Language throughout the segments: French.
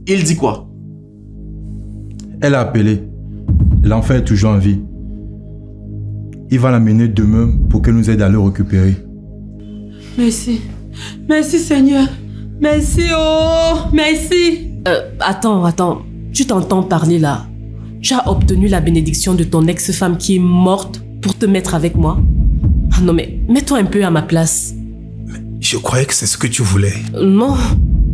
Il dit quoi? Elle a appelé. L'enfant est toujours en vie. Il va l'amener demain pour qu'elle nous aide à le récupérer. Merci. Merci Seigneur. Merci, oh, merci. Attends. Tu t'entends parler là? Tu as obtenu la bénédiction de ton ex-femme qui est morte pour te mettre avec moi? Ah non mais, mets-toi un peu à ma place. Je croyais que c'est ce que tu voulais. Non,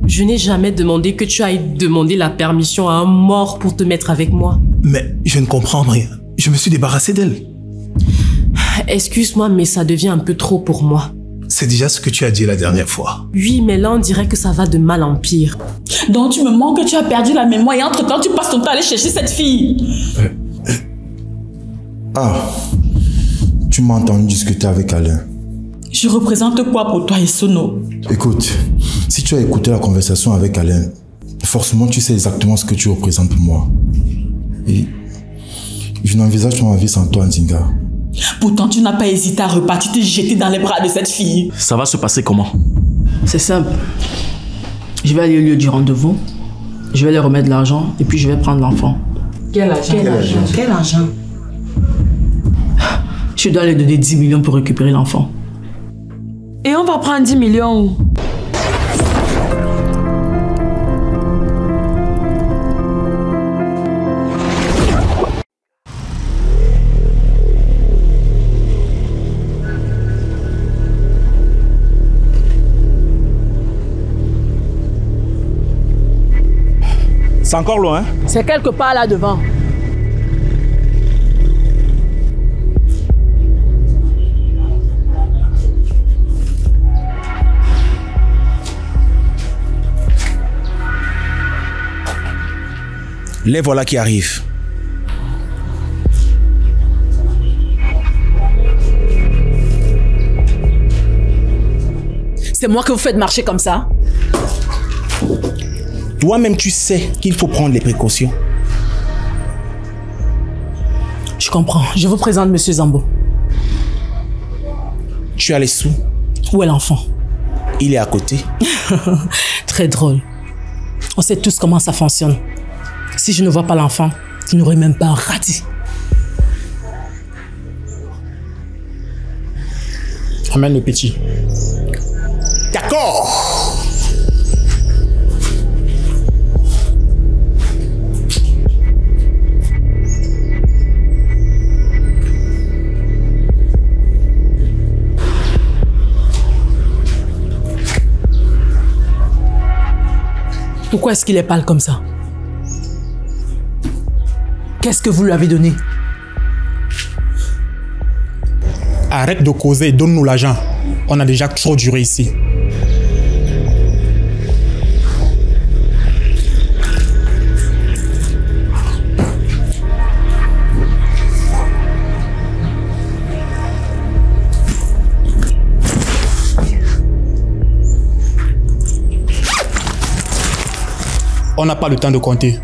je n'ai jamais demandé que tu ailles demander la permission à un mort pour te mettre avec moi. Mais je ne comprends rien. Je me suis débarrassé d'elle. Excuse-moi, mais ça devient un peu trop pour moi. C'est déjà ce que tu as dit la dernière fois. Oui, mais là on dirait que ça va de mal en pire. Donc tu me manques que tu as perdu la mémoire et entre-temps tu passes ton temps à aller chercher cette fille. Tu m'as entendu discuter avec Alain. Je représente quoi pour toi, Esono? Écoute, si tu as écouté la conversation avec Alain, forcément tu sais exactement ce que tu représentes pour moi. Et je n'envisage pas ma vie sans toi, Ndinga. Pourtant, tu n'as pas hésité à repartir te jeter dans les bras de cette fille. Ça va se passer comment? C'est simple. Je vais aller au lieu du rendez-vous, je vais lui remettre l'argent et puis je vais prendre l'enfant. Quel argent? Je dois lui donner 10 millions pour récupérer l'enfant. Et on va prendre 10 millions où? C'est encore loin, hein? C'est quelque part là devant. Les voilà qui arrivent. C'est moi que vous faites marcher comme ça? Toi-même, tu sais qu'il faut prendre les précautions. Je comprends. Je vous présente Monsieur Zambo. Tu as les sous. Où est l'enfant? Il est à côté. Très drôle. On sait tous comment ça fonctionne. Si je ne vois pas l'enfant, tu n'aurais même pas un radis. Amène le petit. D'accord. Pourquoi est-ce qu'il est pâle comme ça? Qu'est-ce que vous lui avez donné? Arrête de causer et donne-nous l'argent. On a déjà trop duré ici. On n'a pas le temps de compter.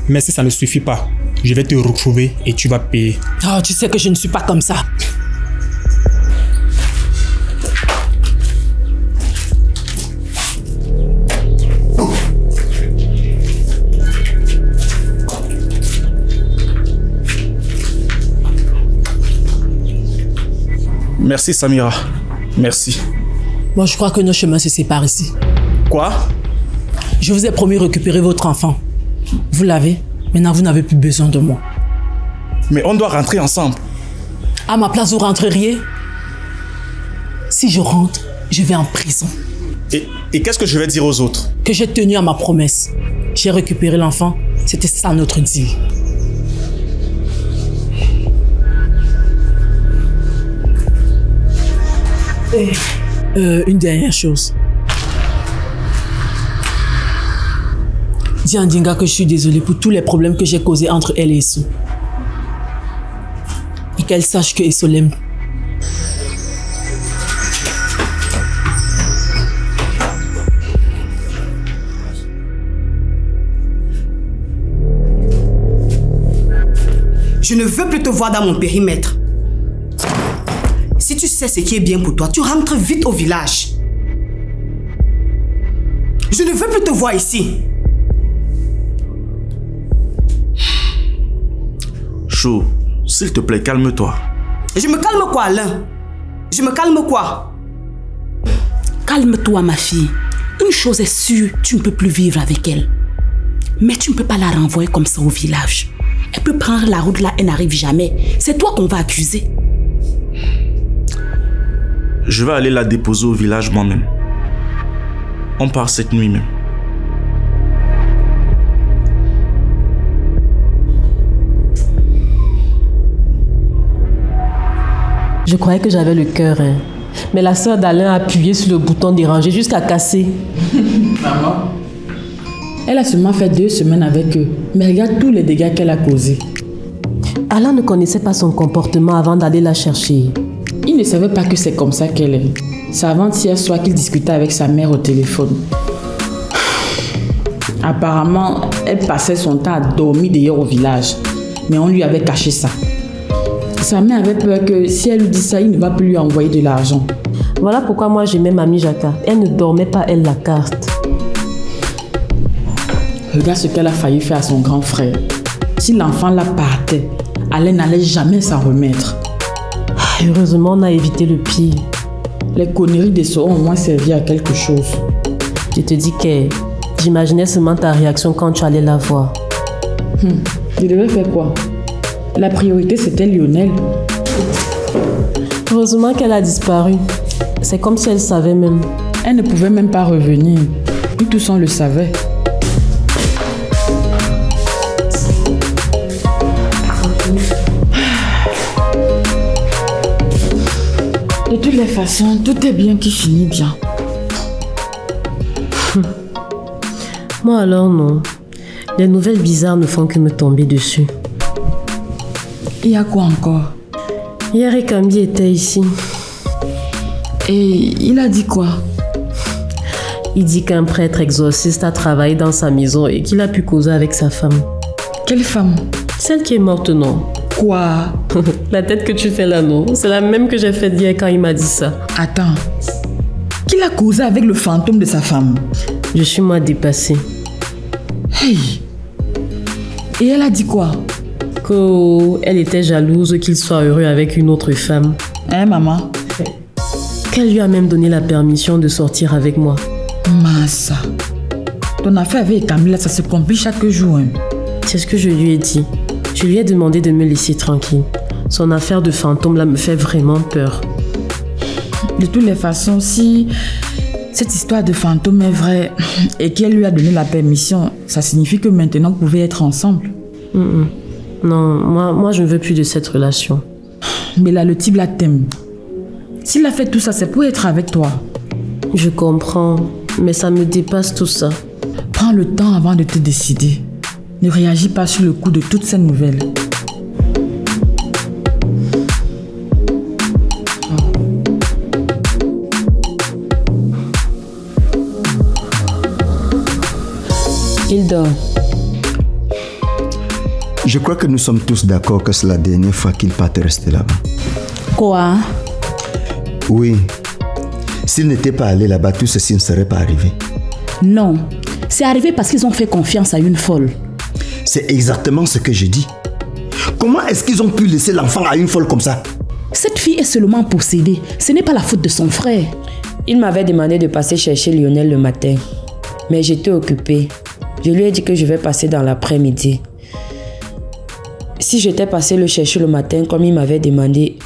Mais si ça ne suffit pas, je vais te retrouver et tu vas payer. Oh, tu sais que je ne suis pas comme ça. Merci Samira. Merci. Moi, je crois que nos chemins se séparent ici. Quoi? Je vous ai promis récupérer votre enfant. Vous l'avez. Maintenant, vous n'avez plus besoin de moi. Mais on doit rentrer ensemble. À ma place, vous rentreriez? Si je rentre, je vais en prison. Et qu'est-ce que je vais dire aux autres? Que j'ai tenu à ma promesse. J'ai récupéré l'enfant. C'était ça notre deal. Une dernière chose. Dis à Ndinga que je suis désolée pour tous les problèmes que j'ai causés entre elle et Essou. Et qu'elle sache que Essou l'aime. Je ne veux plus te voir dans mon périmètre. Si tu sais ce qui est bien pour toi, tu rentres vite au village. Je ne veux plus te voir ici. chaud. S'il te plaît, calme-toi. Je me calme quoi, Alain? Je me calme quoi? Calme-toi, ma fille. Une chose est sûre, tu ne peux plus vivre avec elle. Mais tu ne peux pas la renvoyer comme ça au village. Elle peut prendre la route là, elle n'arrive jamais. C'est toi qu'on va accuser. Je vais aller la déposer au village moi-même. On part cette nuit même. Je croyais que j'avais le cœur, hein. Mais la sœur d'Alain a appuyé sur le bouton déranger jusqu'à casser. Maman, elle a seulement fait 2 semaines avec eux. Mais regarde tous les dégâts qu'elle a causés. Alain ne connaissait pas son comportement avant d'aller la chercher. Il ne savait pas que c'est comme ça qu'elle est. C'est avant-hier soir qu'il discutait avec sa mère au téléphone. Apparemment, elle passait son temps à dormir dehors au village. Mais on lui avait caché ça. Sa mère avait peur que si elle lui dit ça, il ne va plus lui envoyer de l'argent. Voilà pourquoi moi j'aimais Mamie Jaka. Elle ne dormait pas, elle la carte. Regarde ce qu'elle a failli faire à son grand frère. Si l'enfant la partait, Alain n'allait jamais s'en remettre. Heureusement, on a évité le pire. Les conneries de ce ont au moins servi à quelque chose. Je te dis que j'imaginais seulement ta réaction quand tu allais la voir. Je devais faire quoi? La priorité, c'était Lionel. Heureusement qu'elle a disparu. C'est comme si elle savait même. Elle ne pouvait même pas revenir. Nous tous, on le savait. De toutes les façons, tout est bien qui finit bien. Moi alors non. Les nouvelles bizarres ne font que me tomber dessus. Il y a quoi encore? Hier, Ekambi était ici. Et il a dit quoi? Il dit qu'un prêtre exorciste a travaillé dans sa maison et qu'il a pu causer avec sa femme. Quelle femme? Celle qui est morte, non? Quoi? La tête que tu fais là, non? C'est la même que j'ai faite hier quand il m'a dit ça. Attends. Qu'il a causé avec le fantôme de sa femme? Je suis moi dépassée. Hey! Et elle a dit quoi? Qu'elle était jalouse qu'il soit heureux avec une autre femme. Hein, maman? Qu'elle lui a même donné la permission de sortir avec moi. Massa. Ton affaire avec Camilla, ça se complique chaque jour. Hein. C'est ce que je lui ai dit. Je lui ai demandé de me laisser tranquille. Son affaire de fantôme là me fait vraiment peur. De toutes les façons, si cette histoire de fantôme est vraie et qu'elle lui a donné la permission, ça signifie que maintenant vous pouvez être ensemble. Non, moi je ne veux plus de cette relation. Mais là, le type là t'aime. S'il a fait tout ça, c'est pour être avec toi. Je comprends, mais ça me dépasse tout ça. Prends le temps avant de te décider. Ne réagis pas sur le coup de toutes ces nouvelles. Il dort. Je crois que nous sommes tous d'accord que c'est la dernière fois qu'il partait rester là-bas. Quoi? Oui. S'il n'était pas allé là-bas, tout ceci ne serait pas arrivé. Non. C'est arrivé parce qu'ils ont fait confiance à une folle. C'est exactement ce que j'ai dit. Comment est-ce qu'ils ont pu laisser l'enfant à une folle comme ça? Cette fille est seulement possédée. Ce n'est pas la faute de son frère. Il m'avait demandé de passer chercher Lionel le matin. Mais j'étais occupée. Je lui ai dit que je vais passer dans l'après-midi. Si j'étais passé le chercher le matin comme il m'avait demandé,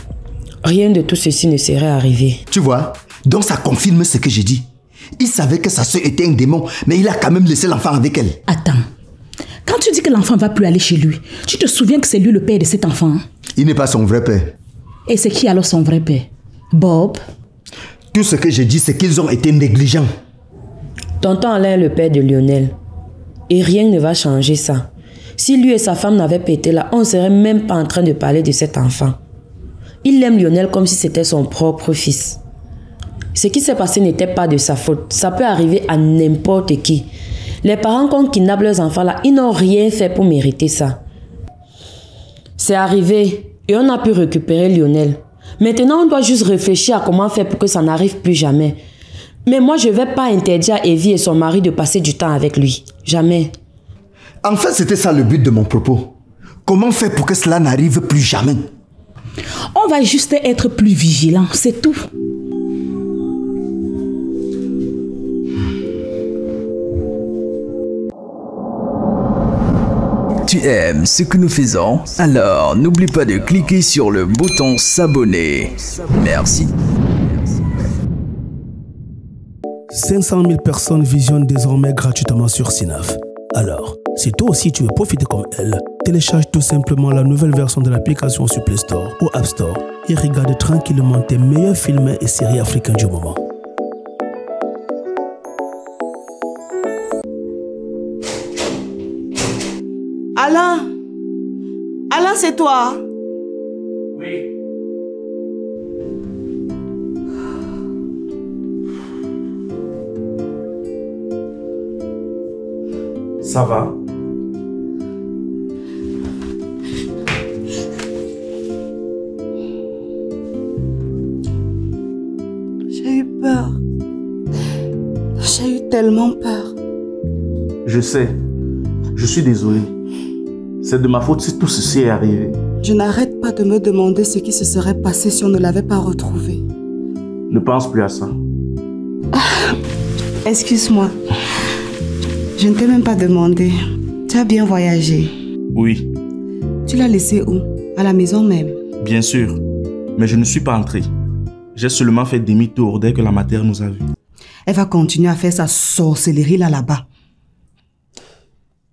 rien de tout ceci ne serait arrivé. Tu vois, donc ça confirme ce que j'ai dit. Il savait que sa soeur était un démon, mais il a quand même laissé l'enfant avec elle. Attends. Quand tu dis que l'enfant ne va plus aller chez lui, tu te souviens que c'est lui le père de cet enfant? Il n'est pas son vrai père. Et c'est qui alors son vrai père? Bob? Tout ce que j'ai dit, c'est qu'ils ont été négligents. Tonton Alain est le père de Lionel. Et rien ne va changer ça. Si lui et sa femme n'avaient pas été là, on ne serait même pas en train de parler de cet enfant. Il aime Lionel comme si c'était son propre fils. Ce qui s'est passé n'était pas de sa faute. Ça peut arriver à n'importe qui. Les parents qui kidnappent leurs enfants là, ils n'ont rien fait pour mériter ça. C'est arrivé et on a pu récupérer Lionel. Maintenant, on doit juste réfléchir à comment faire pour que ça n'arrive plus jamais. Mais moi, je ne vais pas interdire à Evie et son mari de passer du temps avec lui. Jamais. En fait, c'était ça le but de mon propos. Comment faire pour que cela n'arrive plus jamais? On va juste être plus vigilant, c'est tout. Tu aimes ce que nous faisons? Alors n'oublie pas de cliquer sur le bouton s'abonner. Merci. 500 000 personnes visionnent désormais gratuitement sur Synapse. Alors, si toi aussi tu veux profiter comme elle, télécharge tout simplement la nouvelle version de l'application sur Play Store ou App Store et regarde tranquillement tes meilleurs films et séries africains du moment. Alain! Alain, c'est toi? Oui. Ça va? J'ai eu peur. J'ai eu tellement peur. Je sais. Je suis désolé. C'est de ma faute si tout ceci est arrivé. Je n'arrête pas de me demander ce qui se serait passé si on ne l'avait pas retrouvé. Ne pense plus à ça. Excuse-moi. Je ne t'ai même pas demandé. Tu as bien voyagé? Oui. Tu l'as laissé où? À la maison même? Bien sûr. Mais je ne suis pas entré. J'ai seulement fait demi-tour dès que la mater nous a vus. Elle va continuer à faire sa sorcellerie là-bas.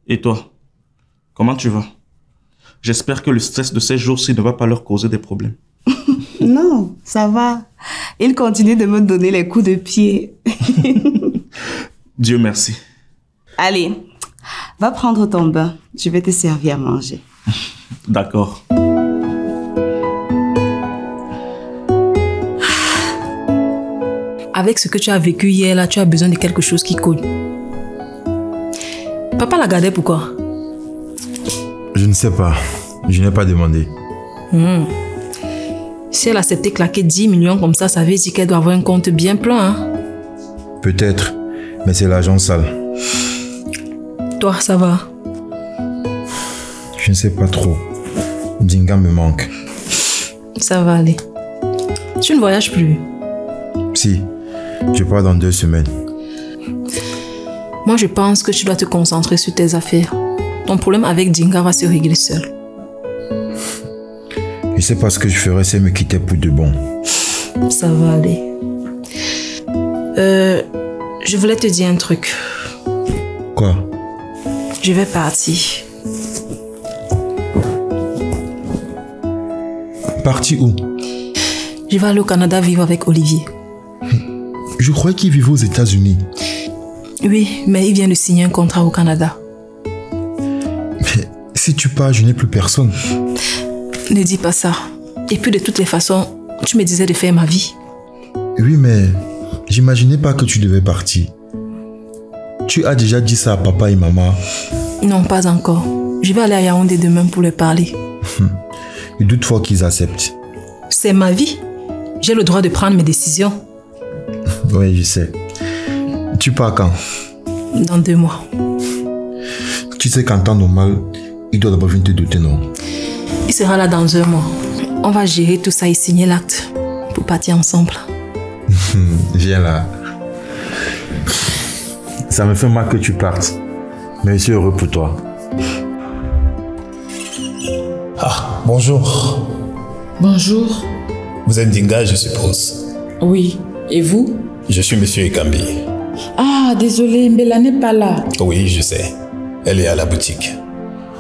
Et toi? Comment tu vas? J'espère que le stress de ces jours-ci ne va pas leur causer des problèmes. Non, ça va. Il continue de me donner les coups de pied. Dieu merci. Allez, va prendre ton bain. Je vais te servir à manger. D'accord. Avec ce que tu as vécu hier, là, tu as besoin de quelque chose qui colle. Papa la gardait pourquoi? Je ne sais pas. Je n'ai pas demandé. Si elle acceptait claquer 10 millions comme ça veut dire qu'elle doit avoir un compte bien plein. Hein? Peut-être, mais c'est l'argent sale. Toi, ça va? Je ne sais pas trop. Dinga me manque. Ça va aller. Tu ne voyages plus? Si, je pars dans 2 semaines. Moi, je pense que tu dois te concentrer sur tes affaires. Ton problème avec Dinga va se régler seul. Je sais pas ce que je ferais si elle me quittait pour de bon. Ça va aller. Je voulais te dire un truc. Quoi? Je vais partir. Parti où? Je vais aller au Canada vivre avec Olivier. Je croyais qu'il vivait aux États-Unis. Oui, mais il vient de signer un contrat au Canada. Mais si tu pars, je n'ai plus personne. Ne dis pas ça. Et puis de toutes les façons, tu me disais de faire ma vie. Oui, mais j'imaginais pas que tu devais partir. Tu as déjà dit ça à papa et maman? Non, pas encore. Je vais aller à Yaoundé demain pour leur parler. Je doute fort qu'ils acceptent. C'est ma vie. J'ai le droit de prendre mes décisions. Oui, je sais. Tu pars quand? Dans 2 mois. Tu sais qu'en temps normal, il doit d'abord venir te douter, non? Il sera là dans 1 mois. On va gérer tout ça et signer l'acte pour partir ensemble. Viens là. Ça me fait mal que tu partes. Mais je suis heureux pour toi. Ah, bonjour. Bonjour. Vous êtes Dinga, je suppose. Oui. Et vous? Je suis Monsieur Ekambi. Ah, désolé, Mbella n'est pas là. Oui, je sais. Elle est à la boutique.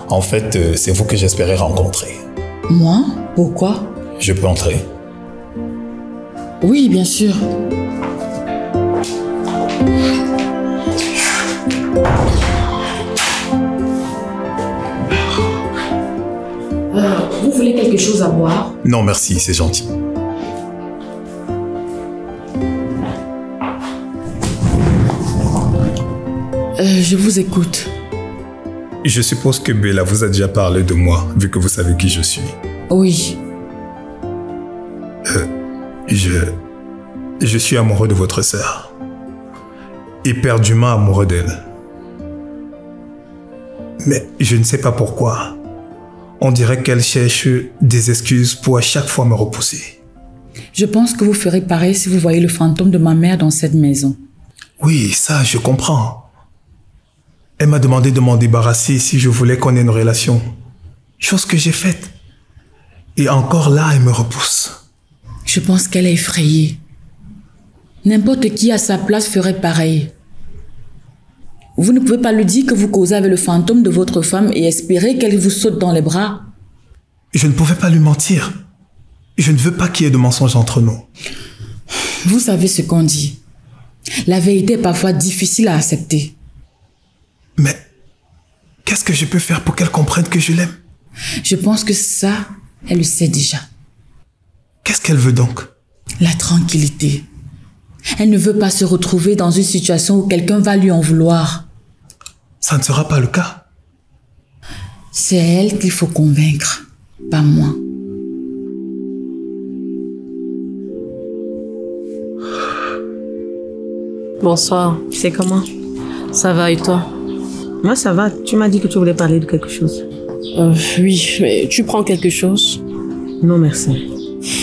En fait, c'est vous que j'espérais rencontrer. Moi? Pourquoi? Je peux entrer? Oui, bien sûr. Vous voulez quelque chose à boire? Non, merci, c'est gentil. Je vous écoute. Je suppose que Bella vous a déjà parlé de moi, vu que vous savez qui je suis. Oui. Je suis amoureux de votre sœur. Éperdument amoureux d'elle. Mais je ne sais pas pourquoi. On dirait qu'elle cherche des excuses pour à chaque fois me repousser. Je pense que vous ferez pareil si vous voyez le fantôme de ma mère dans cette maison. Oui, ça, je comprends. Elle m'a demandé de m'en débarrasser si je voulais qu'on ait une relation. Chose que j'ai faite. Et encore là, elle me repousse. Je pense qu'elle est effrayée. N'importe qui à sa place ferait pareil. Vous ne pouvez pas lui dire que vous causez avec le fantôme de votre femme et espérer qu'elle vous saute dans les bras. Je ne pouvais pas lui mentir. Je ne veux pas qu'il y ait de mensonges entre nous. Vous savez ce qu'on dit. La vérité est parfois difficile à accepter. Mais qu'est-ce que je peux faire pour qu'elle comprenne que je l'aime? Je pense que ça, elle le sait déjà. Qu'est-ce qu'elle veut donc? La tranquillité. Elle ne veut pas se retrouver dans une situation où quelqu'un va lui en vouloir. Ça ne sera pas le cas. C'est elle qu'il faut convaincre, pas moi. Bonsoir. C'est comment? Ça va et toi? Moi ça va. Tu m'as dit que tu voulais parler de quelque chose. Oui, mais tu prends quelque chose? Non merci.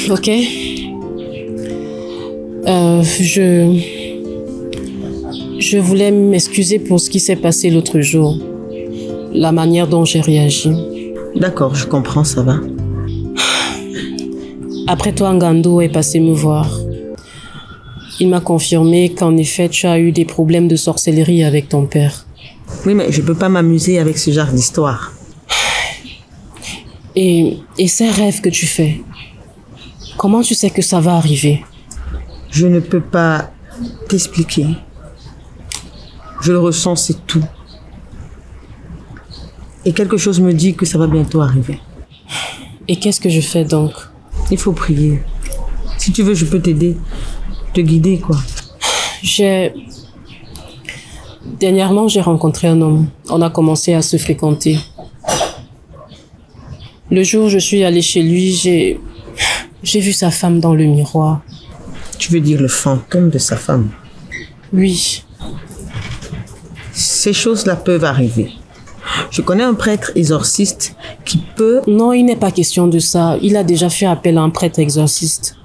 Ok. Je voulais m'excuser pour ce qui s'est passé l'autre jour. La manière dont j'ai réagi. D'accord, je comprends, ça va. Après toi, Ngando est passé me voir. Il m'a confirmé qu'en effet, tu as eu des problèmes de sorcellerie avec ton père. Oui, mais je peux pas m'amuser avec ce genre d'histoire. Et ces rêves que tu fais, comment tu sais que ça va arriver? Je ne peux pas t'expliquer. Je le ressens, c'est tout. Et quelque chose me dit que ça va bientôt arriver. Et qu'est-ce que je fais donc? Il faut prier. Si tu veux, je peux t'aider. Te guider, quoi. Dernièrement, j'ai rencontré un homme. On a commencé à se fréquenter. Le jour où je suis allée chez lui, j'ai vu sa femme dans le miroir. Tu veux dire le fantôme de sa femme? Oui. Ces choses-là peuvent arriver. Je connais un prêtre exorciste qui peut... Non, il n'est pas question de ça. Il a déjà fait appel à un prêtre exorciste.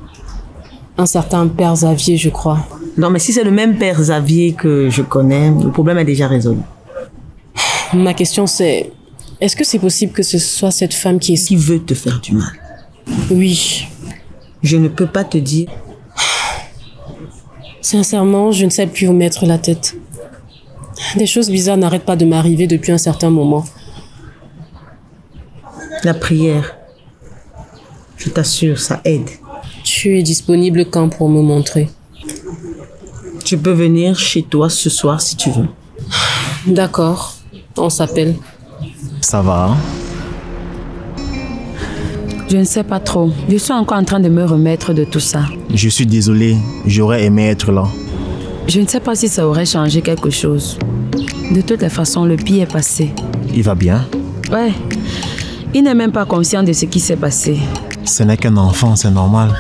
Un certain père Xavier, je crois. Non, mais si c'est le même père Xavier que je connais, le problème est déjà résolu. Ma question c'est, est-ce que c'est possible que ce soit cette femme qui veut te faire du mal? Oui. Je ne peux pas te dire. Sincèrement, je ne sais plus où mettre la tête. Des choses bizarres n'arrêtent pas de m'arriver depuis un certain moment. La prière, je t'assure, ça aide. Tu es disponible quand pour me montrer? Tu peux venir chez toi ce soir si tu veux. D'accord, on s'appelle. Ça va? Je ne sais pas trop. Je suis encore en train de me remettre de tout ça. Je suis désolé, j'aurais aimé être là. Je ne sais pas si ça aurait changé quelque chose. De toutes les façons, le pire est passé. Il va bien? Ouais. Il n'est même pas conscient de ce qui s'est passé. Ce n'est qu'un enfant, c'est normal.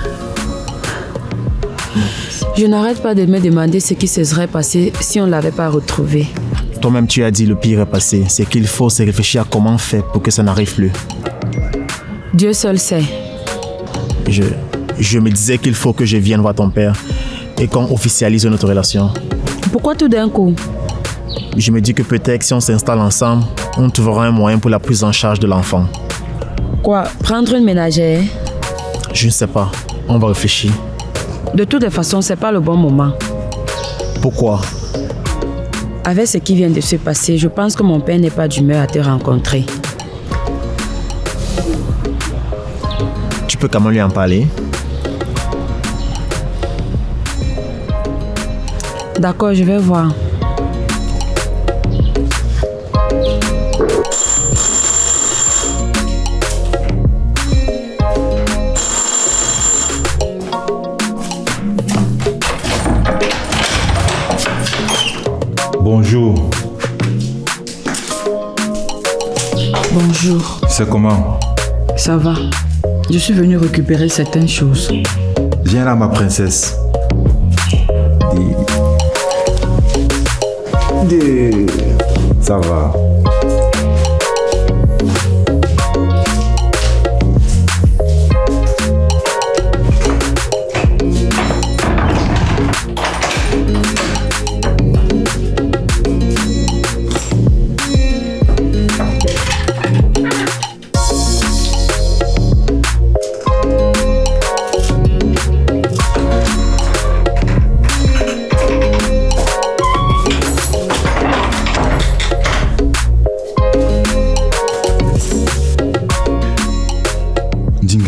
Je n'arrête pas de me demander ce qui se serait passé si on ne l'avait pas retrouvé. Toi-même, tu as dit le pire est passé. C'est qu'il faut se réfléchir à comment faire pour que ça n'arrive plus. Dieu seul sait. Je me disais qu'il faut que je vienne voir ton père et qu'on officialise notre relation. Pourquoi tout d'un coup? Je me dis que peut-être si on s'installe ensemble, on trouvera un moyen pour la prise en charge de l'enfant. Quoi? Prendre une ménagère? Je ne sais pas. On va réfléchir. De toutes les façons, c'est pas le bon moment. Pourquoi? Avec ce qui vient de se passer, je pense que mon père n'est pas d'humeur à te rencontrer. Tu peux quand même lui en parler? D'accord, je vais voir. Bonjour. Bonjour. C'est comment? Ça va. Je suis venue récupérer certaines choses. Viens là, ma princesse. Ça va.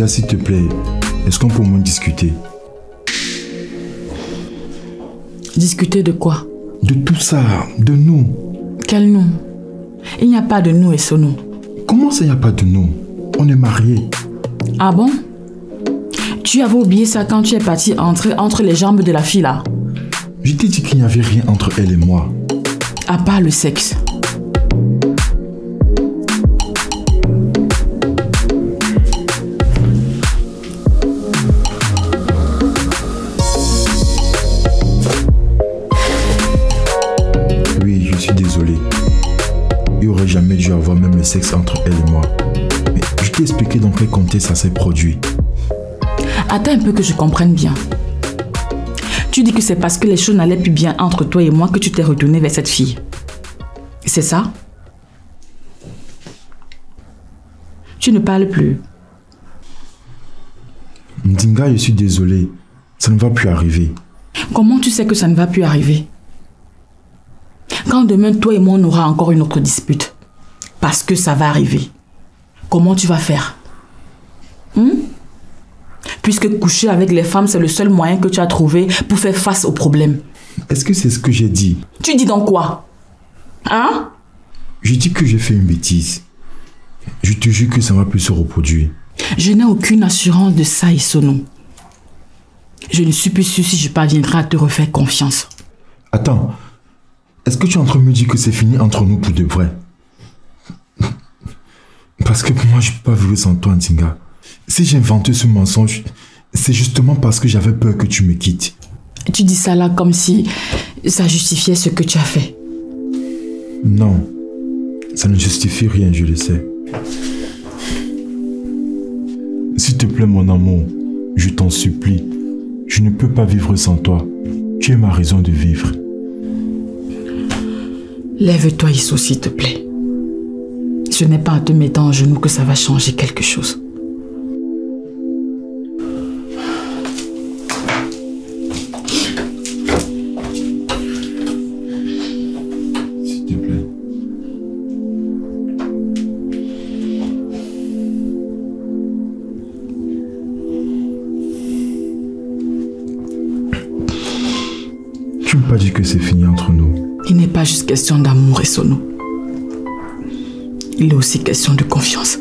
Nzinga, s'il te plaît, est-ce qu'on peut au moins discuter? Discuter de quoi? De tout ça, de nous. Quel nous? Il n'y a pas de nous et ce nous. Comment ça, il n'y a pas de nous? On est mariés. Ah bon? Tu avais oublié ça quand tu es parti entrer entre les jambes de la fille là? Je t'ai dit qu'il n'y avait rien entre elle et moi. À part le sexe. Oui, je suis désolé. Il n'aurait jamais dû avoir même le sexe entre elle et moi. Mais je t'ai expliqué dans quel contexte ça s'est produit. Attends un peu que je comprenne bien. Tu dis que c'est parce que les choses n'allaient plus bien entre toi et moi que tu t'es retourné vers cette fille. C'est ça? Tu ne parles plus. Ndinga, je suis désolé. Ça ne va plus arriver. Comment tu sais que ça ne va plus arriver? Quand demain, toi et moi, on aura encore une autre dispute. Parce que ça va arriver. Comment tu vas faire? Puisque coucher avec les femmes, c'est le seul moyen que tu as trouvé pour faire face aux problèmes. Est-ce que c'est ce que j'ai dit? Tu dis donc quoi? Hein? Je dis que j'ai fait une bêtise. Je te jure que ça ne va plus se reproduire. Je n'ai aucune assurance de ça, Isono. Je ne suis plus sûre si je parviendrai à te refaire confiance. Attends. Est-ce que tu es en train de me dire que c'est fini entre nous pour de vrai? Parce que moi, je ne peux pas vivre sans toi, Nzinga. Si j'ai inventé ce mensonge, c'est justement parce que j'avais peur que tu me quittes. Tu dis ça là comme si ça justifiait ce que tu as fait. Non, ça ne justifie rien, je le sais. S'il te plaît, mon amour, je t'en supplie. Je ne peux pas vivre sans toi. Tu es ma raison de vivre. Lève-toi, Isso, s'il te plaît. Ce n'est pas en te mettant en genoux que ça va changer quelque chose. S'il te plaît. Tu ne m'as pas dit que c'est fini entre nous. Il n'est pas juste question d'amour, Isono. Il est aussi question de confiance.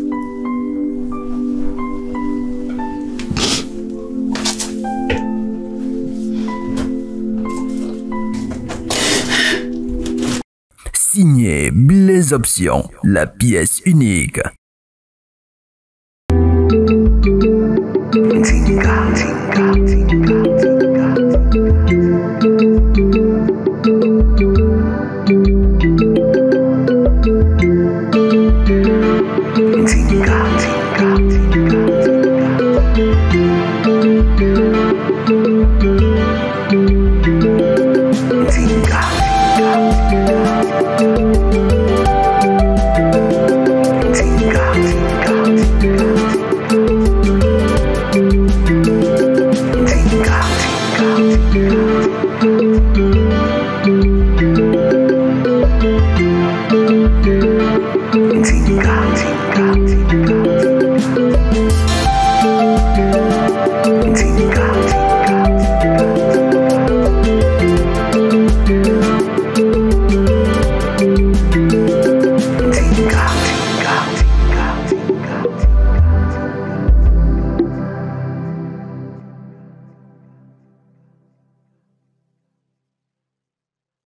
Signé Blaise Options, la pièce unique. Nzinga.